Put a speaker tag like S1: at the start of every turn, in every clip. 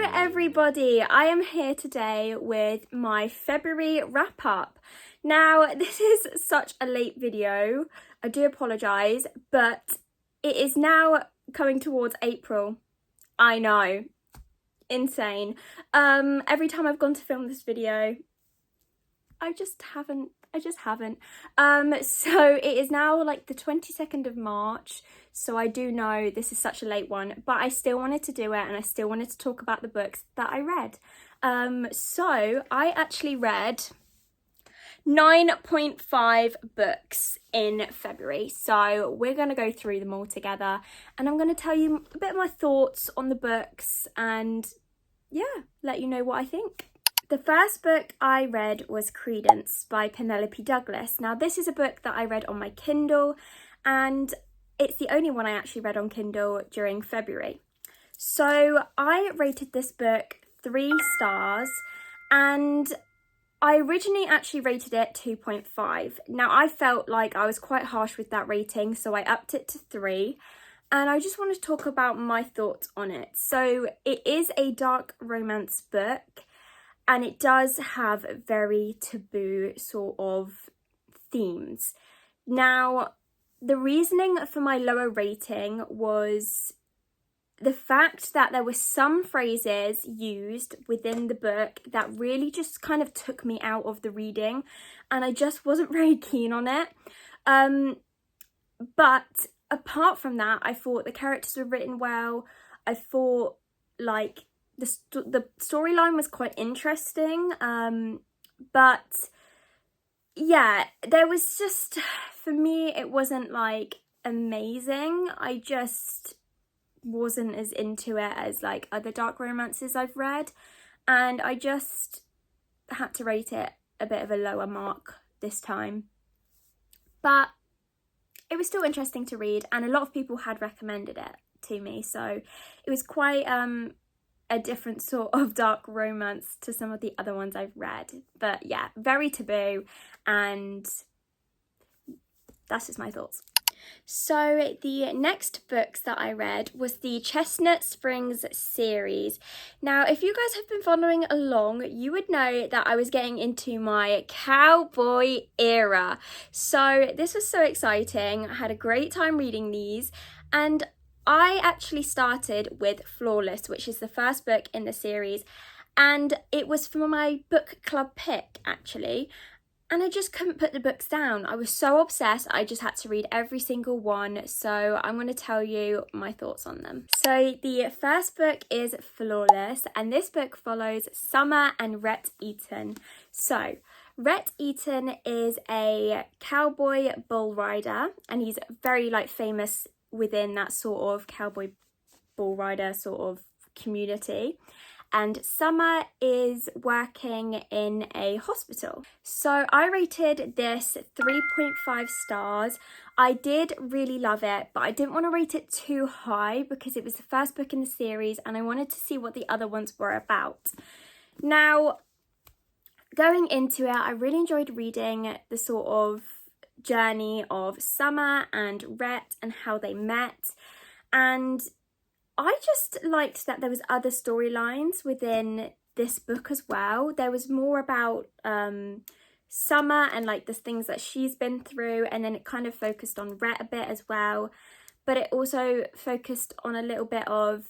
S1: Hello everybody, I am here today with my February wrap up. Now this is such a late video, I do apologise, but it is now coming towards April. I know, insane. Every time I've gone to film this video, I just haven't. So it is now like the 22nd of March, so I do know this is such a late one, but I still wanted to do it and I still wanted to talk about the books that I read. So I actually read 9.5 books in February, so we're going to go through them all together and I'm going to tell you a bit of my thoughts on the books and yeah, let you know what I think. The first book I read was Credence by Penelope Douglas. Now this is a book that I read on my Kindle and it's the only one I actually read on Kindle during February. So I rated this book 3 stars and I originally actually rated it 2.5. Now I felt like I was quite harsh with that rating, so I upped it to 3. And I just want to talk about my thoughts on it. So it is a dark romance book. And it does have very taboo sort of themes. Now, the reasoning for my lower rating was the fact that there were some phrases used within the book that really just kind of took me out of the reading. And I just wasn't very keen on it. But apart from that, I thought the characters were written well. I thought like the storyline was quite interesting, but yeah, there was just, for me, it wasn't like amazing. I just wasn't as into it as like other dark romances I've read, and I just had to rate it a bit of a lower mark this time. But it was still interesting to read, and a lot of people had recommended it to me, so it was quite a different sort of dark romance to some of the other ones I've read. But yeah, very taboo, and that's just my thoughts. So the next books that I read was the Chestnut Springs series. Now, if you guys have been following along, you would know that I was getting into my cowboy era. So this was so exciting. I had a great time reading these, and I actually started with Flawless, which is the first book in the series, and it was for my book club pick actually, and I just couldn't put the books down. I was so obsessed, I just had to read every single one, so I'm going to tell you my thoughts on them. So the first book is Flawless, and this book follows Summer and Rhett Eaton. So Rhett Eaton is a cowboy bull rider, and he's very like famous within that sort of cowboy bull rider sort of community, and Summer is working in a hospital. So I rated this 3.5 stars. I did really love it, but I didn't want to rate it too high because it was the first book in the series and I wanted to see what the other ones were about. Now, going into it, I really enjoyed reading the sort of journey of Summer and Rhett and how they met, and I just liked that there was other storylines within this book as well. There was more about Summer and like the things that she's been through, and then it kind of focused on Rhett a bit as well, but it also focused on a little bit of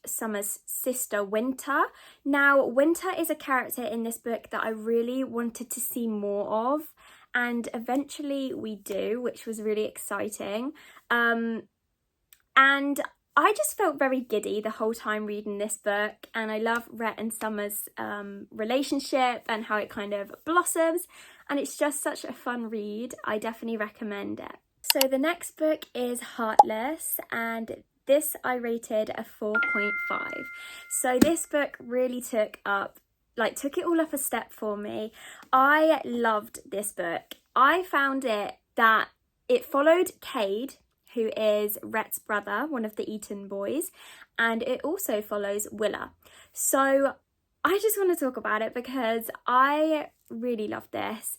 S1: Summer's sister Winter. Now Winter is a character in this book that I really wanted to see more of, and eventually we do, which was really exciting. And I just felt very giddy the whole time reading this book, and I love Rhett and Summer's relationship and how it kind of blossoms, and it's just such a fun read. I definitely recommend it. So the next book is Heartless, and this I rated a 4.5. So this book really took it all up a step for me. I loved this book. I found it that it followed Cade, who is Rhett's brother, one of the Eaton boys, and it also follows Willa. So I just want to talk about it because I really love this.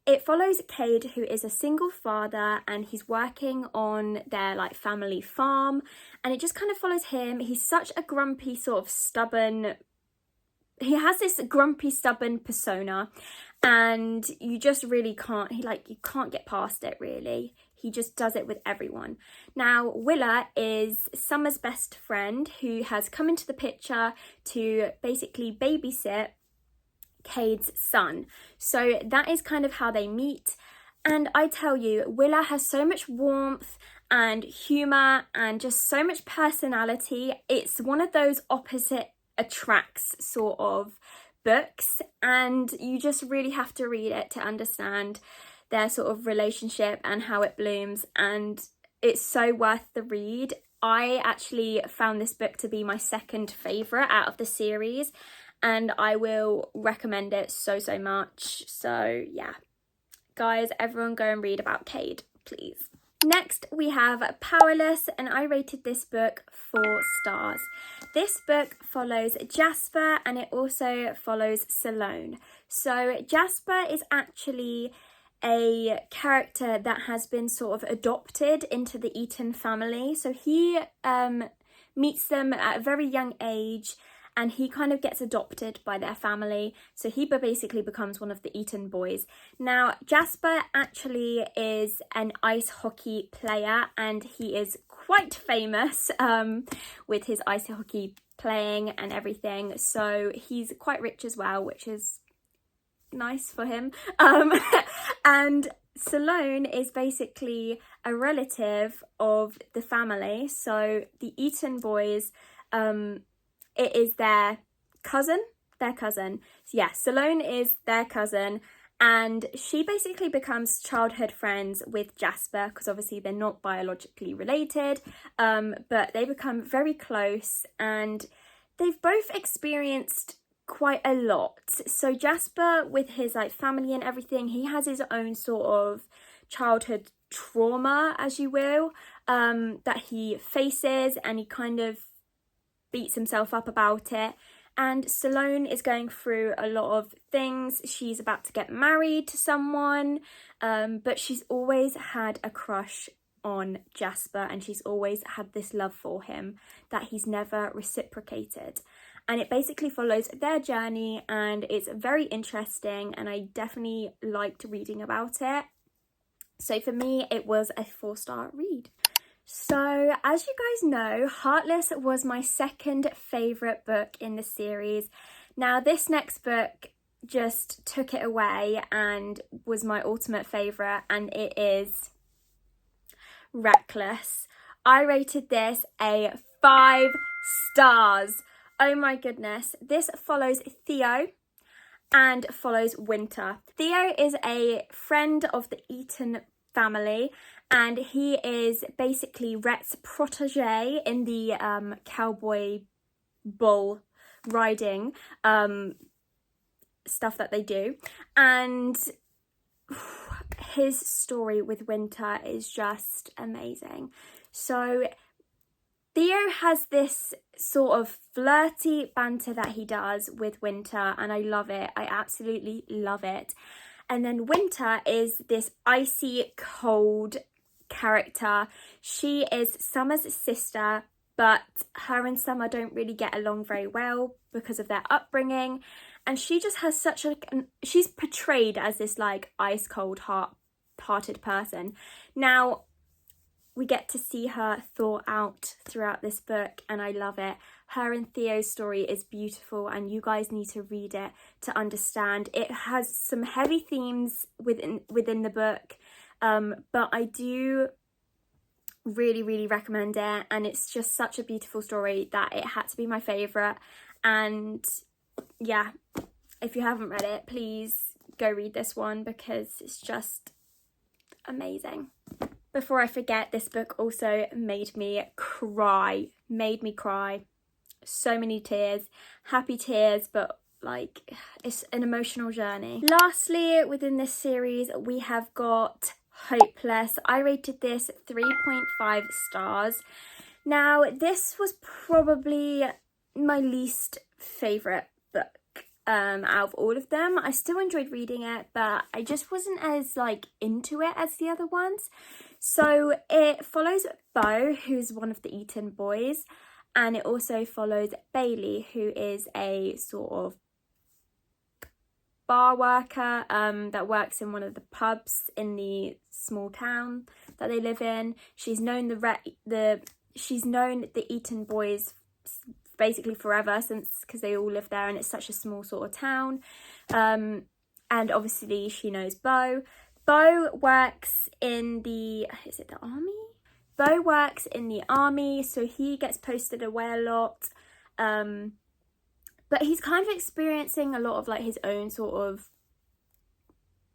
S1: It follows Cade, who is a single father, and he's working on their like family farm, and it just kind of follows him. He's such a grumpy, sort of stubborn, he has this grumpy, stubborn persona, and you just really can't, you can't get past it really. He just does it with everyone. Now, Willa is Summer's best friend who has come into the picture to basically babysit Cade's son. So that is kind of how they meet. And I tell you, Willa has so much warmth and humour and just so much personality. It's one of those opposite attracts sort of books, and you just really have to read it to understand their sort of relationship and how it blooms, and it's so worth the read. I actually found this book to be my second favourite out of the series, and I will recommend it so much. So yeah, guys, everyone go and read about Cade, please. Next we have Powerless, and I rated this book 4 stars. This book follows Jasper, and it also follows Salone. So Jasper is actually a character that has been sort of adopted into the Eaton family. So he meets them at a very young age, and he kind of gets adopted by their family. So he basically becomes one of the Eaton boys. Now, Jasper actually is an ice hockey player, and he is quite famous with his ice hockey playing and everything. So he's quite rich as well, which is nice for him. And Salone is basically a relative of the family. So the Eaton boys, it is their cousin. So yeah, Salone is their cousin, and she basically becomes childhood friends with Jasper, because obviously they're not biologically related, but they become very close, and they've both experienced quite a lot. So Jasper, with his like family and everything, he has his own sort of childhood trauma, as you will, that he faces, and he kind of beats himself up about it. And Salone is going through a lot of things. She's about to get married to someone, but she's always had a crush on Jasper, and she's always had this love for him that he's never reciprocated. And it basically follows their journey, and it's very interesting, and I definitely liked reading about it. So for me, it was a 4-star read. So as you guys know, Heartless was my second favourite book in the series. Now this next book just took it away and was my ultimate favourite, and it is Reckless. I rated this a 5 stars. Oh my goodness. This follows Theo and follows Winter. Theo is a friend of the Eaton family, and he is basically Rhett's protege in the cowboy bull riding stuff that they do. And his story with Winter is just amazing. So Theo has this sort of flirty banter that he does with Winter, and I love it. I absolutely love it. And then Winter is this icy cold character. She is Summer's sister, but her and Summer don't really get along very well because of their upbringing, and she just has such a, she's portrayed as this like ice cold hearted person. Now we get to see her thaw out throughout this book, and I love it. Her and Theo's story is beautiful, and you guys need to read it to understand. It has some heavy themes within the book, but I do really recommend it, and it's just such a beautiful story that it had to be my favourite. And yeah, if you haven't read it, please go read this one because it's just amazing. Before I forget, this book also made me cry. So many tears, happy tears, but like it's an emotional journey. Lastly, within this series, we have got Hopeless. I rated this 3.5 stars. Now, this was probably my least favourite book out of all of them. I still enjoyed reading it, but I just wasn't as like into it as the other ones. So it follows Bo, who's one of the Eton boys, and it also follows Bailey, who is a sort of bar worker that works in one of the pubs in the small town that they live in. She's known the Eton boys basically forever, since, because they all live there and it's such a small sort of town. And obviously she knows Bo. Bo works in the, is it the army? Bo works in the army, so he gets posted away a lot. But he's kind of experiencing a lot of like his own sort of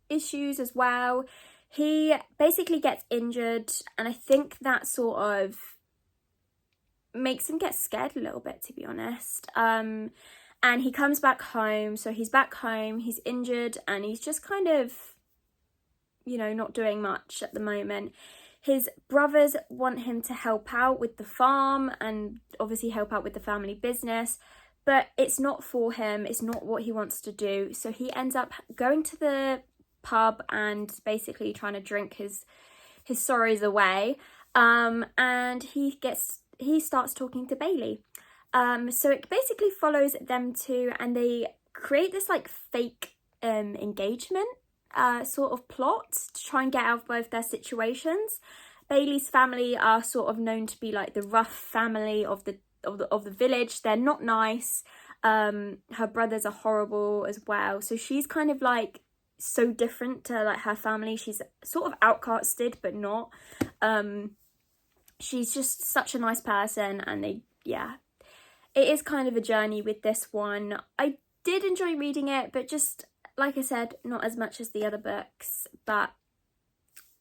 S1: issues as well. He basically gets injured, and I think that sort of makes him get scared a little bit, to be honest. And he comes back home, so he's back home, he's injured, and he's just kind of, you know, not doing much at the moment. His brothers want him to help out with the farm and obviously help out with the family business, but it's not for him, it's not what he wants to do. So he ends up going to the pub and basically trying to drink his sorrows away. And he starts talking to Bailey. So it basically follows them two, and they create this like fake engagement sort of plot to try and get out of both their situations. Bailey's family are sort of known to be like the rough family of the village. They're not nice. Her brothers are horrible as well, so she's kind of like so different to like her family. She's sort of outcasted, but not. She's just such a nice person, and it is kind of a journey with this one. I did enjoy reading it, but just like I said, not as much as the other books, but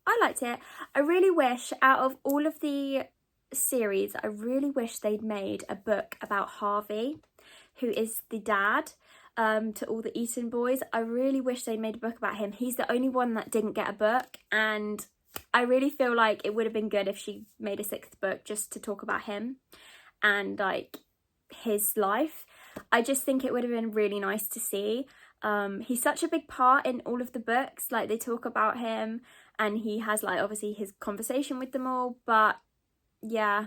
S1: I liked it. I really wish, out of all of the series, I really wish they'd made a book about Harvey, who is the dad to all the Eton boys. I really wish they'd made a book about him. He's the only one that didn't get a book, and I really feel like it would have been good if she made a 6th book just to talk about him and like his life. I just think it would have been really nice to see. He's such a big part in all of the books, like they talk about him, and he has like obviously his conversation with them all, but yeah,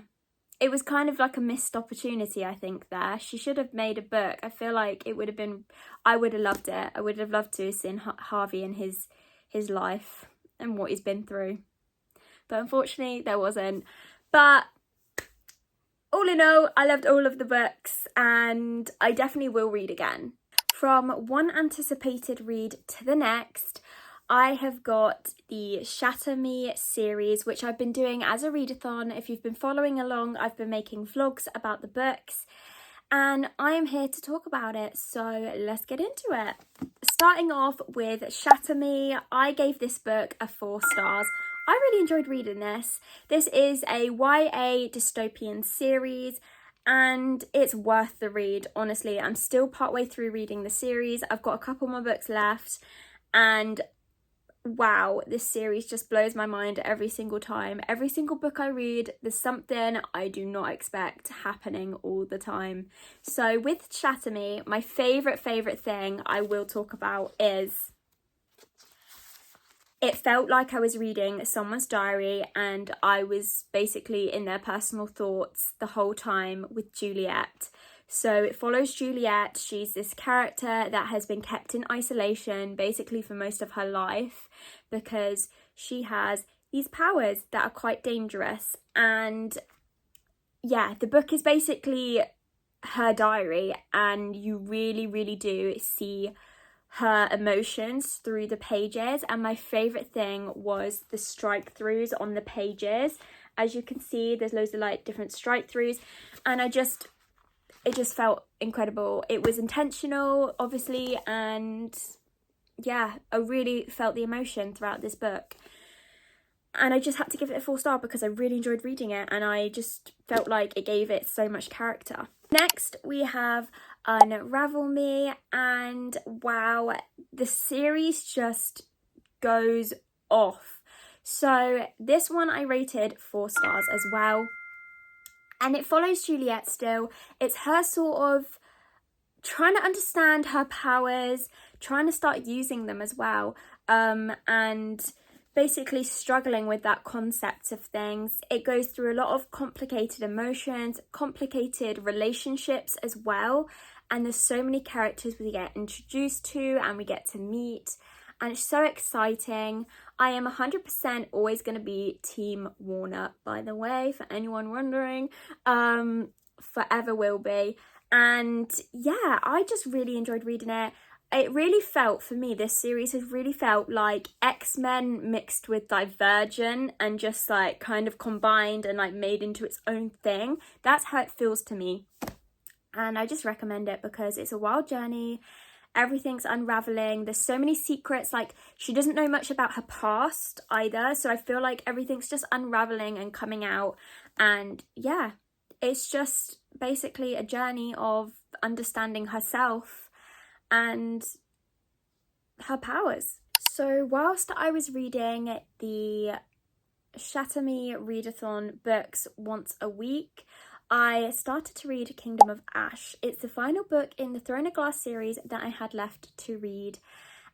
S1: it was kind of like a missed opportunity, I think. There, she should have made a book. I feel like it would have been, I would have loved it. I would have loved to have seen Harvey and his life and what he's been through, but unfortunately there wasn't. But all in all, I loved all of the books, and I definitely will read again. From one anticipated read to the next, I have got the Shatter Me series, which I've been doing as a readathon. If you've been following along, I've been making vlogs about the books, and I am here to talk about it, so let's get into it. Starting off with Shatter Me, I gave this book a 4 stars. I really enjoyed reading this. This is a YA dystopian series, and it's worth the read. Honestly, I'm still partway through reading the series. I've got a couple more books left, and wow, this series just blows my mind every single time. Every single book I read, there's something I do not expect happening all the time. So with Shatter Me, my favourite thing I will talk about is it felt like I was reading someone's diary, and I was basically in their personal thoughts the whole time with Juliet. So it follows Juliet. She's this character that has been kept in isolation basically for most of her life because she has these powers that are quite dangerous. And yeah, the book is basically her diary, and you really do see her emotions through the pages. And my favourite thing was the strike throughs on the pages. As you can see, there's loads of like different strike throughs, and it just felt incredible. It was intentional, obviously, and yeah, I really felt the emotion throughout this book. And I just had to give it a 4 star because I really enjoyed reading it, and I just felt like it gave it so much character. Next, we have Unravel Me, and wow, the series just goes off. So this one I rated 4 stars as well. And it follows Juliet still. It's her sort of trying to understand her powers, trying to start using them as well, and basically struggling with that concept of things. It goes through a lot of complicated emotions, complicated relationships as well, and there's so many characters we get introduced to and we get to meet, and it's so exciting. I am 100% always going to be Team Warner, by the way, for anyone wondering. Forever will be. And yeah, I just really enjoyed reading it. It really felt, for me, this series has really felt like X-Men mixed with Divergent and just like kind of combined and like made into its own thing. That's how it feels to me. And I just recommend it because it's a wild journey. Everything's unraveling. There's so many secrets. Like, she doesn't know much about her past either. So I feel like everything's just unraveling and coming out. And yeah, it's just basically a journey of understanding herself and her powers. So whilst I was reading the Shatter Me readathon books once a week, I started to read Kingdom of Ash. It's the final book in the Throne of Glass series that I had left to read,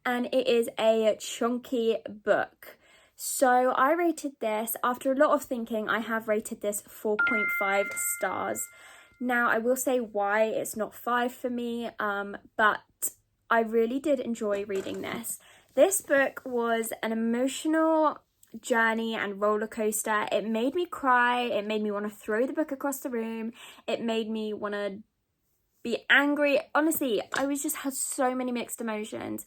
S1: and it is a chunky book. So I rated this, after a lot of thinking, I have rated this 4.5 stars. Now, I will say why it's not 5 for me, but I really did enjoy reading this. This book was an emotional journey and roller coaster. It made me cry. It made me want to throw the book across the room. It made me want to be angry. Honestly, I was just had so many mixed emotions.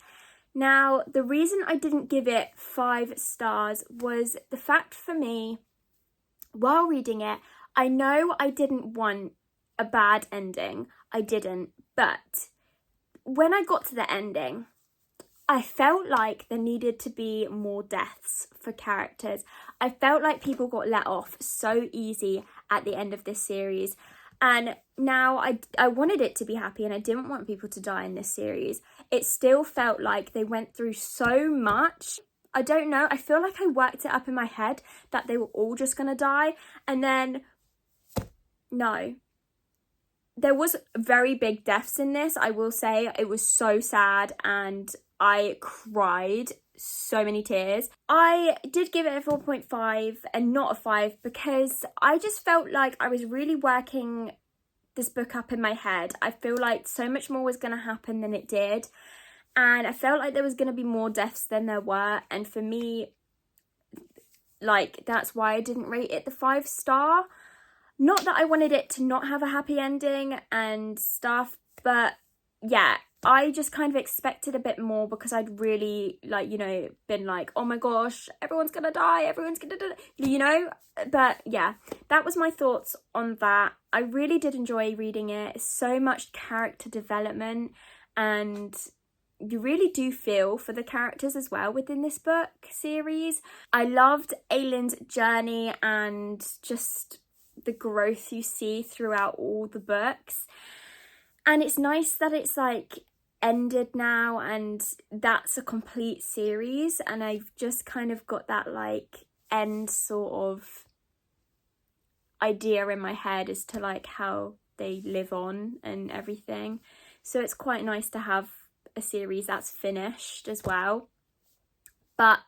S1: Now, the reason I didn't give it 5 stars was the fact for me, while reading it, I know I didn't want a bad ending. I didn't. But when I got to the ending, I felt like there needed to be more deaths for characters. I felt like people got let off so easy at the end of this series. And now I wanted it to be happy and I didn't want people to die in this series. It still felt like they went through so much. I don't know. I feel like I worked it up in my head that they were all just going to die. And then, no. There was very big deaths in this, I will say. It was so sad and I cried so many tears. I did give it a 4.5 and not a 5 because I just felt like I was really working this book up in my head. I feel like so much more was going to happen than it did. And I felt like there was going to be more deaths than there were. And for me, like, that's why I didn't rate it the 5 star. Not that I wanted it to not have a happy ending and stuff, but yeah, I just kind of expected a bit more because I'd really, like, you know, been like, oh my gosh, everyone's gonna die, everyone's gonna die, you know? But yeah, that was my thoughts on that. I really did enjoy reading it. So much character development, and you really do feel for the characters as well within this book series. I loved Aylin's journey and just the growth you see throughout all the books. And it's nice that it's like ended now and that's a complete series, and I've just kind of got that like end sort of idea in my head as to like how they live on and everything. So it's quite nice to have a series that's finished as well. But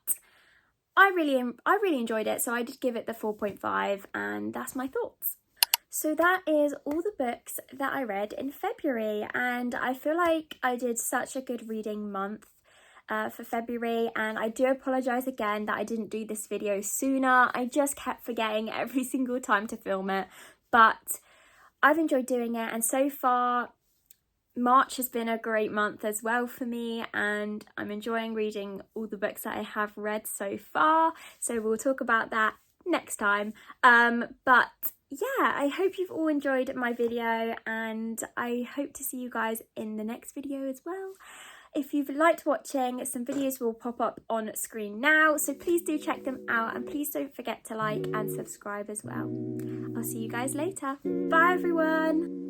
S1: I really enjoyed it, so I did give it the 4.5, and that's my thoughts. So that is all the books that I read in February, and I feel like I did such a good reading month for February, and I do apologise again that I didn't do this video sooner. I just kept forgetting every single time to film it, but I've enjoyed doing it, and so far March has been a great month as well for me, and I'm enjoying reading all the books that I have read so far, so we'll talk about that next time. But yeah, I hope you've all enjoyed my video, and I hope to see you guys in the next video as well. If you've liked watching, some videos will pop up on screen now, so please do check them out, and please don't forget to like and subscribe as well. I'll see you guys later. Bye everyone!